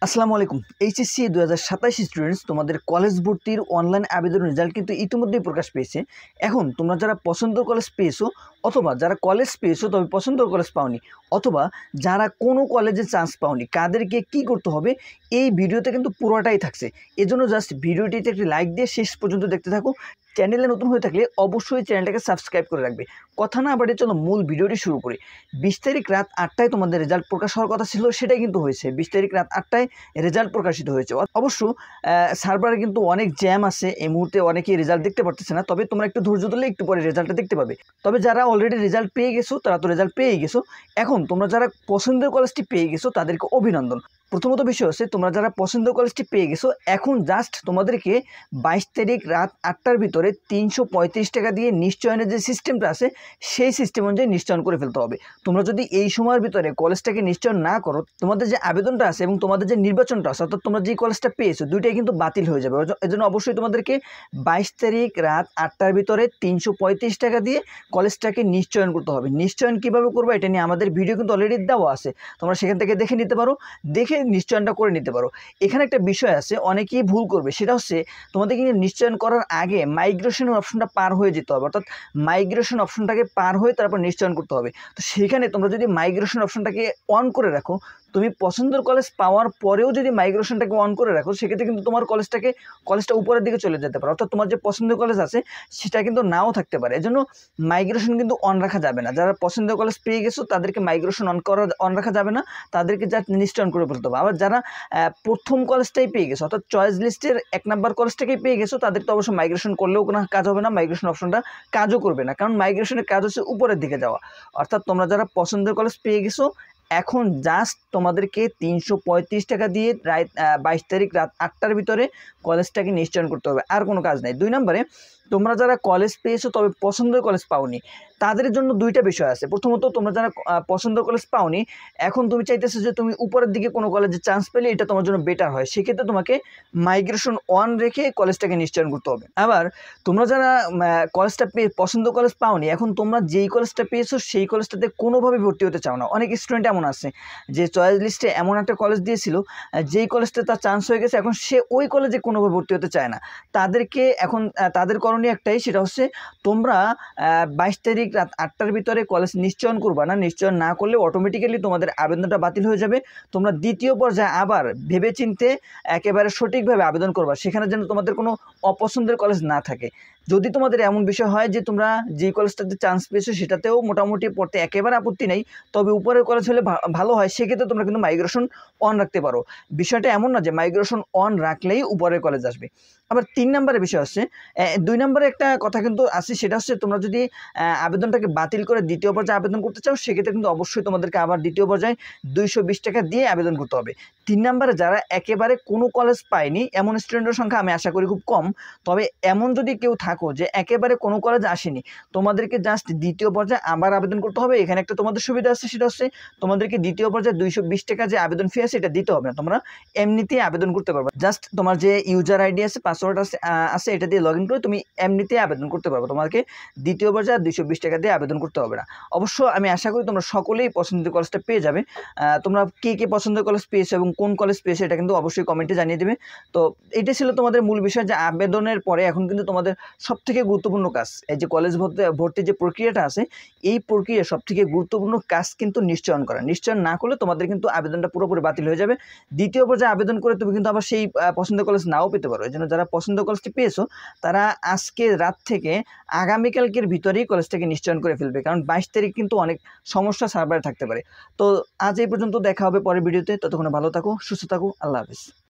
আসসালামু আলাইকুম। HSC 2027 students তোমাদের কলেজ ভর্তির অনলাইন আবেদনের রেজাল্ট কিন্তু ইতিমধ্যেই প্রকাশ পেয়েছে। এখন তোমরা যারা পছন্দের কলেজ পেয়েছো অথবা যারা কলেজ পেয়েছো তবে পছন্দের কলেজ পাওনি, অথবা যারা কোনো কলেজে চান্স পাওনি, কাদেরকে কি করতে হবে এই ভিডিওতে কিন্তু পুরোটাই থাকছে। এজন্য জাস্ট ভিডিওটিতে একটি লাইক দিয়ে শেষ পর্যন্ত দেখতে থাকো। চ্যানেলে নতুন হয়ে থাকলে অবশ্যই চ্যানেলটাকে সাবস্ক্রাইব করে রাখবে। কথা না বাড়িয়ে চলো মূল ভিডিওটি শুরু করি। 20 তারিখ রাত 8টায় তোমাদের রেজাল্ট প্রকাশ হওয়ার কথা ছিল, সেটাই কিন্তু হয়েছে। 20 তারিখ রাত 8টায় রেজাল্ট প্রকাশিত হয়েছে। অবশ্য সার্ভারে কিন্তু অনেক জ্যাম আছে, এই মুহূর্তে অনেকেই রেজাল্ট দেখতে পারতেছে না। তবে তোমরা একটু ধৈর্য ধরলে একটু পরে রেজাল্টটা দেখতে পাবে। তবে যারা অলরেডি রেজাল্ট পেয়ে গেছো তারা তো রেজাল্ট পেয়েই গেছো। এখন তোমরা যারা পছন্দের কলেজটি পেয়ে গেছো তাদেরকে অভিনন্দন। প্রথমত বিষয় হচ্ছে, তোমরা যারা পছন্দের কলেজটি পেয়ে গেছো এখন জাস্ট তোমাদেরকে 22 তারিখ রাত 8টার ভিতরে 335 টাকা দিয়ে নিশ্চয়নের যে সিস্টেমটা আছে সেই সিস্টেম অনুযায়ী নিশ্চয়ন করে ফেলতে হবে। তোমরা যদি এই সময়ের ভিতরে কলেজটাকে নিশ্চয়ন না করো, তোমাদের যে আবেদনটা আছে এবং তোমাদের যে নির্বাচনটা আছে, অর্থাৎ তোমরা যে কলেজটা পেয়েছো দুইটাই কিন্তু বাতিল হয়ে যাবে। এজন্য অবশ্যই তোমাদেরকে 22 তারিখ রাত 8টার ভিতরে 335 টাকা দিয়ে কলেজটাকে নিশ্চয়ন করতে হবে। নিশ্চয়ন কীভাবে করবো এটা নিয়ে আমাদের ভিডিও কিন্তু অলরেডি দেওয়া আছে, তোমরা সেখান থেকে দেখে নিতে পারো, দেখে নিশ্চয়নটা করে নিতে পারো। এখানে একটা বিষয় আছে, অনেকেই ভুল করবে, সেটা হচ্ছে তোমাদের কিন্তু নিশ্চয়ন করার আগে মাইগ্রেশনের অপশনটা পার হয়ে যেতে হবে, অর্থাৎ মাইগ্রেশন অপশনটাকে পার হয়ে তারপর নিশ্চয়ন করতে হবে। তো সেখানে তোমরা যদি মাইগ্রেশন অপশনটাকে অন করে রাখো, তুমি পছন্দের কলেজ পাওয়ার পরেও যদি মাইগ্রেশনটাকে অন করে রাখো, সেক্ষেত্রে কিন্তু তোমার কলেজটা উপরের দিকে চলে যেতে পারে, অর্থাৎ তোমার যে পছন্দের কলেজ আছে সেটা কিন্তু নাও থাকতে পারে। এজন্য মাইগ্রেশন কিন্তু অন রাখা যাবে না। যারা পছন্দের কলেজ পেয়ে গেছো তাদেরকে মাইগ্রেশন অন রাখা যাবে না, তাদেরকে যা নিশ্চয়ন করে ফেলতে হবে। আবার যারা প্রথম কলেজটাই পেয়ে গেছো, অর্থাৎ চয়েস লিস্টের 1 নাম্বার কলেজটাকেই পেয়ে গেছো, তাদের তো অবশ্যই মাইগ্রেশন করলেও কোনো কাজ হবে না, মাইগ্রেশন অপশনটা কাজও করবে না, কারণ মাইগ্রেশনের কাজ হচ্ছে উপরের দিকে যাওয়া। অর্থাৎ তোমরা যারা পছন্দের কলেজ পেয়ে গেছো এখন জাস্ট তোমাদেরকে 335 টাকা দিয়ে 22 তারিখ রাত 8টার ভিতরে কলেজটাকে নিশ্চয়ন করতে হবে, আর কোনো কাজ নেই। 2 নম্বরে, তোমরা যারা কলেজ পেয়েছো তবে পছন্দের কলেজ পাওনি, তাদের জন্য দুইটা বিষয় আছে। প্রথমত, তোমরা যারা পছন্দের কলেজ পাওনি, এখন তুমি চাইতেছো যে তুমি উপরের দিকে কোনো কলেজে চান্স পেলে এটা তোমার জন্য বেটার হয়, সেক্ষেত্রে তোমাকে মাইগ্রেশন অন রেখে কলেজটাকে নিশ্চয়ন করতে হবে। আবার তোমরা যারা কলেজটা পেয়ে পছন্দ কলেজ পাওনি, এখন তোমরা যেই কলেজটা পেয়েছো সেই কলেজটাতে কোনোভাবে ভর্তি হতে চাও না। অনেক স্টুডেন্ট এমন আছে যে চয়েস লিস্টে এমন একটা কলেজ দিয়েছিল যেই কলেজটা তার চান্স হয়ে গেছে, এখন সে ওই কলেজে কোনোভাবে ভর্তি হতে চায় না। তাদেরকে এখন তাদের করণীয় একটাই, সেটা হচ্ছে তোমরা 22 তারিখ রাত 8টার ভিতরে কলেজ নিশ্চয়ন করবা না। নিশ্চয়ন না করলে অটোমেটিক্যালি তোমাদের আবেদনটা বাতিল হয়ে যাবে। তোমরা দ্বিতীয় পর্যায়ে আবার ভেবেচিন্তে একেবারে সঠিকভাবে আবেদন করবা, সেখানে যেন তোমাদের কোনো অপছন্দের কলেজ না থাকে। যদি তোমাদের এমন বিষয় হয় যে তোমরা যেই কলেজটাতে চান্স পেয়েছো সেটাতেও মোটামুটি পড়তে একেবারে আপত্তি নেই, তবে উপরের কলেজ হলে ভালো হয়, সেক্ষেত্রে তোমরা কিন্তু মাইগ্রেশন অন রাখতে পারো। বিষয়টা এমন না যে মাইগ্রেশন অন রাখলেই উপরের কলেজ আসবে। আবার 3 নম্বরের বিষয় হচ্ছে, 2 নম্বরে একটা কথা কিন্তু আছে, সেটা হচ্ছে তোমরা যদি আবেদনটাকে বাতিল করে দ্বিতীয় পর্যায়ে আবেদন করতে চাও, সেক্ষেত্রে কিন্তু অবশ্যই তোমাদেরকে আবার দ্বিতীয় পর্যায়ে 220 টাকা দিয়ে আবেদন করতে হবে। 3 নম্বরে, যারা একেবারে কোনো কলেজ পায়নি এমন স্টুডেন্টের সংখ্যা আমি আশা করি খুব কম, তবে এমন যদি কেউ থাকো যে একেবারে কোনো কলেজ আসেনি, তোমাদেরকে জাস্ট দ্বিতীয় পর্যায়ে আবার আবেদন করতে হবে। এখানে একটা তোমাদের সুবিধা আছে, সেটা হচ্ছে তোমাদেরকে দ্বিতীয় পর্যায়ে 220 টাকা যে আবেদন ফি আছে এটা দিতে হবে না, তোমরা এমনিতেই আবেদন করতে পারবে। জাস্ট তোমার যে ইউজার আইডি আছে, পাসওয়ার্ড আছে এটা দিয়ে লগ ইন করে তুমি এমনিতেই আবেদন করতে পারবে। তোমাকে দ্বিতীয় পর্যায়ে 220 টাকা দিয়ে আবেদন করতে হবে না। অবশ্য আমি আশা করি তোমরা সকলেই পছন্দের কলেজটা পেয়ে যাবে। তোমরা কে পছন্দের কলেজ পেয়েছো এবং কোন কলেজ পেয়েছো এটা কিন্তু অবশ্যই কমেন্টে জানিয়ে দেবে। তো এটা ছিল তোমাদের মূল বিষয়, যে আবেদনের পরে এখন কিন্তু তোমাদের সবথেকে গুরুত্বপূর্ণ কাজ, এই যে কলেজ ভর্তির যে প্রক্রিয়াটা আছে, এই প্রক্রিয়া সবথেকে গুরুত্বপূর্ণ কাজ কিন্তু নিশ্চয়ন করা। নিশ্চয়ন না করলে তোমাদের কিন্তু আবেদনটা পুরোপুরি বাতিল হয়ে যাবে। দ্বিতীয় পর্যায়ে আবেদন করে তুমি কিন্তু আবার সেই পছন্দের কলেজ নাও পেতে পারো। এই জন্য যারা পছন্দের কলেজটি পেয়েছো তারা আজকে রাত থেকে আগামীকালকের ভিতরেই কলেজটাকে নিশ্চয়ন করে ফেলবে, কারণ 22 তারিখ কিন্তু অনেক সমস্যা সার্ভারে থাকতে পারে। তো আজ এই পর্যন্ত, দেখা হবে পরের ভিডিওতে। ততক্ষণে ভালো থাকো, সুস্থ থাকো, আল্লাহ হাফিজ।